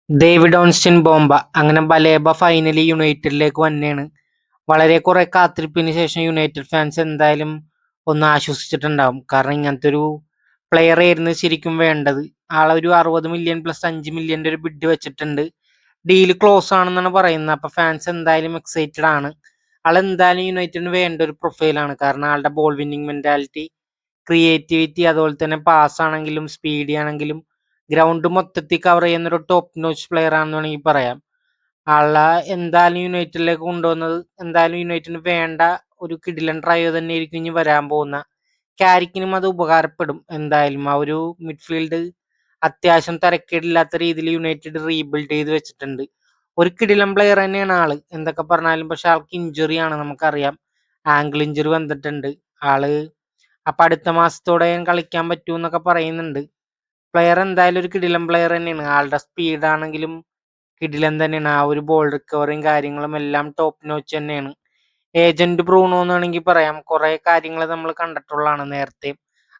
David ഓൺസ്റ്റിൻ Bomba അങ്ങനെ ബലേബ finally യുണൈറ്റഡിലേക്ക് വന്നെയാണ്. വളരെ കുറെ കാത്തിരിപ്പിന് ശേഷം യുണൈറ്റഡ് ഫാൻസ് എന്തായാലും ഒന്ന് ആശ്വസിച്ചിട്ടുണ്ടാവും. കാരണം ഇങ്ങനത്തെ ഒരു പ്ലെയർ ആയിരുന്നു ശരിക്കും വേണ്ടത്. ആളൊരു 60 മില്യൺ പ്ലസ് 5 മില്യൻ്റെ ഒരു ബിഡ് വെച്ചിട്ടുണ്ട്. ഡീല് ക്ലോസ് ആണെന്നാണ് പറയുന്നത്. അപ്പൊ ഫാൻസ് എന്തായാലും എക്സൈറ്റഡ് ആണ്. ആൾ എന്തായാലും യുണൈറ്റഡിന് വേണ്ട ഒരു പ്രൊഫൈലാണ്. കാരണം ആളുടെ ബോൾ വിന്നിങ് മെന്റാലിറ്റി, ക്രിയേറ്റിവിറ്റി, അതുപോലെ തന്നെ പാസ് ആണെങ്കിലും സ്പീഡി ആണെങ്കിലും ഗ്രൗണ്ട് മൊത്തത്തിൽ കവർ ചെയ്യുന്ന ഒരു ടോപ്പ് നോച്ച് പ്ലെയർ ആണെന്ന് വേണമെങ്കിൽ പറയാം. ആളെ എന്തായാലും യുണൈറ്റഡിലേക്ക് കൊണ്ടുവന്നത് എന്തായാലും യുണൈറ്റഡിന് വേണ്ട ഒരു കിടിലൻ ട്രയോ തന്നെ ആയിരിക്കും ഇനി വരാൻ പോകുന്ന. കാരിക്കിനും അത് ഉപകാരപ്പെടും. എന്തായാലും ആ ഒരു മിഡ്ഫീൽഡ് അത്യാവശ്യം തരക്കേടില്ലാത്ത രീതിയിൽ യുണൈറ്റഡ് റീബിൽഡ് ചെയ്ത് വെച്ചിട്ടുണ്ട്. ഒരു കിടിലൻ പ്ലെയർ തന്നെയാണ് ആള്, എന്തൊക്കെ പറഞ്ഞാലും. പക്ഷെ ആൾക്ക് ഇഞ്ചുറി ആണ്, നമുക്കറിയാം. ആംഗിൾ ഇഞ്ചുറി വന്നിട്ടുണ്ട് ആള്. അപ്പൊ അടുത്ത മാസത്തോടെ കളിക്കാൻ പറ്റൂന്നൊക്കെ പറയുന്നുണ്ട്. പ്ലെയർ എന്തായാലും ഒരു കിടിലൻ പ്ലെയർ തന്നെയാണ്. ആളുടെ സ്പീഡ് ആണെങ്കിലും കിടിലൻ തന്നെയാണ്. ആ ഒരു ബോൾ റിക്കവറിയും കാര്യങ്ങളും എല്ലാം ടോപ്പ് നോച്ച് തന്നെയാണ്. ഏജന്റ് ബ്രൂണോ എന്നാണെങ്കിൽ പറയാം. കുറെ കാര്യങ്ങൾ നമ്മൾ കണ്ടിട്ടുള്ളതാണ് നേരത്തെ.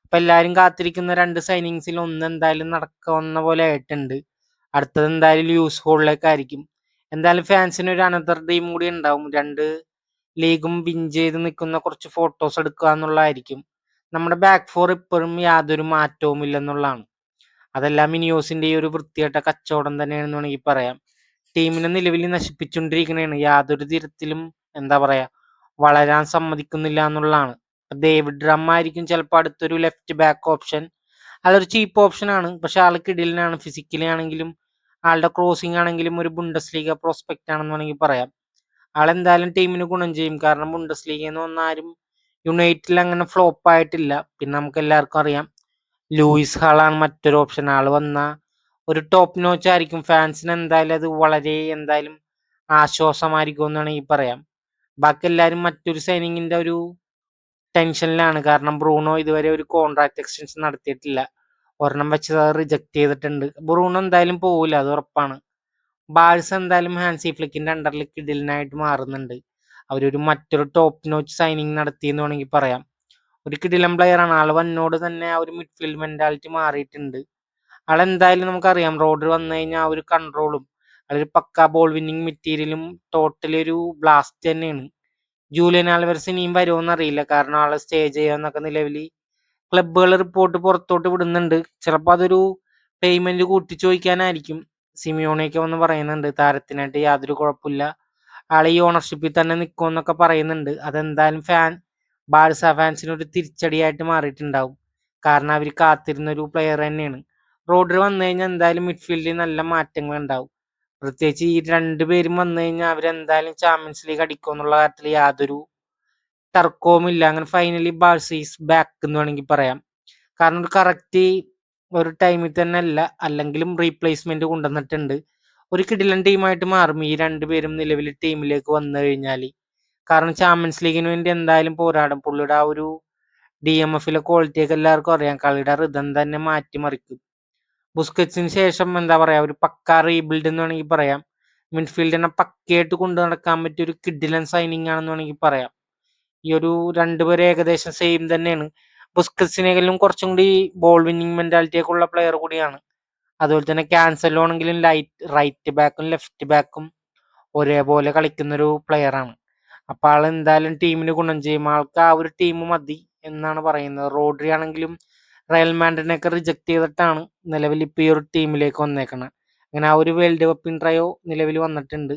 അപ്പൊ എല്ലാരും കാത്തിരിക്കുന്ന 2 സൈനിങ്സിൽ ഒന്ന് എന്തായാലും നടക്കാവുന്ന പോലെ ആയിട്ടുണ്ട്. അടുത്തത് എന്തായാലും ലൂസ് ഹോളിലേക്കായിരിക്കും. എന്തായാലും ഫാൻസിന് ഒരു അനദർ ഡ്രീം കൂടി ഉണ്ടാവും. 2 ലീഗും വിൻ ചെയ്ത് നിൽക്കുന്ന കുറച്ച് ഫോട്ടോസ് എടുക്കുക എന്നുള്ളതായിരിക്കും. നമ്മുടെ ബാക്ക് ഫോർ ഇപ്പോഴും യാതൊരു മാറ്റവും ഇല്ലെന്നുള്ളതാണ്. അതെല്ലാം ഇനിയോസിന്റെ ഈ ഒരു വൃത്തികെട്ട കച്ചവടം തന്നെയാണെന്ന് വേണമെങ്കിൽ പറയാം. ടീമിനെ നിലവിൽ നശിപ്പിച്ചുകൊണ്ടിരിക്കുന്നതാണ്. യാതൊരു തരത്തിലും എന്താ പറയാ വളരാൻ സമ്മതിക്കുന്നില്ല എന്നുള്ളതാണ്. ഡേവിഡ് റം ആയിരിക്കും ചിലപ്പോൾ അടുത്തൊരു ലെഫ്റ്റ് ബാക്ക് ഓപ്ഷൻ. അതൊരു ചീപ്പ് ഓപ്ഷൻ ആണ്, പക്ഷെ ആൾ കിടിലനാണ്. ഫിസിക്കലി ആണെങ്കിലും ആളുടെ ക്രോസിംഗ് ആണെങ്കിലും ഒരു ബുണ്ടസ് ലീഗ പ്രോസ്പെക്റ്റ് ആണെന്ന് വേണമെങ്കിൽ പറയാം. ആളെന്തായാലും ടീമിന് ഗുണം ചെയ്യും. കാരണം ബുണ്ടസ് ലീഗയിൽ നിന്ന് ഒന്നും ആരും യുണൈറ്റഡിൽ അങ്ങനെ ഫ്ലോപ്പ് ആയിട്ടില്ല. പിന്നെ നമുക്ക് എല്ലാവർക്കും അറിയാം ലൂയിസ് ഹാളാണ് മറ്റൊരു ഓപ്ഷൻ. ആള് വന്ന ഒരു ടോപ്പ് നോച്ച് ആയിരിക്കും. ഫാൻസിന് എന്തായാലും അത് വളരെ എന്തായാലും ആശ്വാസമായിരിക്കും എന്നാണ് ഈ പറയാം. ബാക്കി എല്ലാവരും മറ്റൊരു സൈനിങ്ങിന്റെ ഒരു ടെൻഷനിലാണ്. കാരണം ബ്രൂണോ ഇതുവരെ ഒരു കോൺട്രാക്ട് എക്സ്റ്റൻഷൻ നടത്തിയിട്ടില്ല. ഒരെണ്ണം വെച്ച് റിജക്ട് ചെയ്തിട്ടുണ്ട്. ബ്രൂണോ എന്തായാലും പോവില്ല, അത് ഉറപ്പാണ്. ബാഴ്സ എന്തായാലും ഹാൻസി ഫ്ലിക്കിന്റെ അണ്ടറിൽ കിടിലനായിട്ട് മാറുന്നുണ്ട്. അവരൊരു മറ്റൊരു ടോപ്പ് നോച്ച് സൈനിങ് നടത്തി എന്ന് വേണമെങ്കിൽ പറയാം. ഒരു കിടിലൻ പ്ലെയർ ആണ്. ആൾ വന്നോട് തന്നെ ആ ഒരു മിഡ്ഫീൽഡ് മെന്റാലിറ്റി മാറിയിട്ടുണ്ട്. ആളെന്തായാലും നമുക്കറിയാം റോഡിൽ വന്നു കഴിഞ്ഞാൽ ആ ഒരു കൺട്രോളും അതൊരു പക്ക ബോൾ വിന്നിങ് മെറ്റീരിയലും ടോട്ടലി ഒരു ബ്ലാസ്റ്റ് തന്നെയാണ്. ജൂലിയൻ ആൽവരസ് ഇനിയും വരുമോന്ന് അറിയില്ല. കാരണം ആളെ സ്റ്റേ ചെയ്യാന്നൊക്കെ നിലവിൽ ക്ലബുകൾ റിപ്പോർട്ട് പുറത്തോട്ട് വിടുന്നുണ്ട്. ചിലപ്പോൾ അതൊരു പേയ്മെന്റ് കൂട്ടി ചോദിക്കാനായിരിക്കും. സിമിയോണയൊക്കെ വന്ന് പറയുന്നുണ്ട് താരത്തിനായിട്ട് യാതൊരു കുഴപ്പമില്ല, ആളെ ഈ ഓണർഷിപ്പിൽ തന്നെ നിൽക്കുമെന്നൊക്കെ പറയുന്നുണ്ട്. അതെന്തായാലും ബാഴ്സ ഫാൻസിന് ഒരു തിരിച്ചടിയായിട്ട് മാറിയിട്ടുണ്ടാവും. കാരണം അവർ കാത്തിരുന്ന ഒരു പ്ലെയർ തന്നെയാണ്. റോഡ്രി വന്നു കഴിഞ്ഞാൽ എന്തായാലും മിഡ്ഫീൽഡിൽ നല്ല മാറ്റങ്ങൾ ഉണ്ടാവും. പ്രത്യേകിച്ച് ഈ 2 പേരും വന്നു കഴിഞ്ഞാൽ അവരെന്തായാലും ചാമ്പ്യൻസ് ലീഗ് അടിക്കും എന്നുള്ള കാര്യത്തിൽ യാതൊരു തർക്കവുമില്ല. അങ്ങനെ ഫൈനലി ബാഴ്സ ഈസ് ബാക്ക് എന്ന് വേണമെങ്കിൽ പറയാം. കാരണം ഒരു കറക്റ്റ് ഒരു ടൈമിൽ തന്നെ അല്ല, അല്ലെങ്കിലും റീപ്ലേസ്മെന്റ് കൊണ്ടുവന്നിട്ടുണ്ട്. ഒരു കിടിലൻ ടീമായിട്ട് മാറും ഈ 2 പേരും നിലവിൽ ടീമിലേക്ക് വന്നു കഴിഞ്ഞാൽ. കാരണം ചാമ്പ്യൻസ് ലീഗിന് വേണ്ടി എന്തായാലും പോരാടും. പുള്ളിയുടെ ആ ഒരു DMFലെ ക്വാളിറ്റി ഒക്കെ എല്ലാവർക്കും അറിയാം. കളിയുടെ റിതം തന്നെ മാറ്റിമറിക്കും. ബുസ്കറ്റ്സിന് ശേഷം എന്താ പറയാ ഒരു പക്ക റീബിൽഡ് എന്ന് വേണമെങ്കിൽ പറയാം. മിഡ്ഫീൽഡിനെ പക്കയായിട്ട് കൊണ്ടു നടക്കാൻ പറ്റിയ ഒരു കിഡിലൻ സൈനിങ് ആണെന്ന് വേണമെങ്കിൽ പറയാം. ഈ ഒരു 2 പേരും ഏകദേശം സെയിം തന്നെയാണ്. ബുസ്കറ്റ്സിനെങ്കിലും കുറച്ചും കൂടി ബോൾ വിന്നിങ് മെന്റാലിറ്റി ഒക്കെ ഉള്ള പ്ലെയർ കൂടിയാണ്. അതുപോലെ തന്നെ ക്യാൻസലോ ആണെങ്കിലും റൈറ്റ് ബാക്കും ലെഫ്റ്റ് ബാക്കും ഒരേപോലെ കളിക്കുന്ന ഒരു പ്ലെയർ ആണ്. അപ്പൊ ആൾ എന്തായാലും ടീമിന് ഗുണം ചെയ്യും. ആൾക്ക് ആ ഒരു ടീം മതി എന്നാണ് പറയുന്നത്. റോഡ്രി ആണെങ്കിലും റയൽ മാഡ്രിഡിനെയൊക്കെ റിജക്ട് ചെയ്തിട്ടാണ് നിലവിൽ ഇപ്പൊ ഈ ഒരു ടീമിലേക്ക് വന്നേക്കണത്. അങ്ങനെ ആ ഒരു വേൾഡ് കപ്പിൻ ട്രയോ നിലവിൽ വന്നിട്ടുണ്ട്.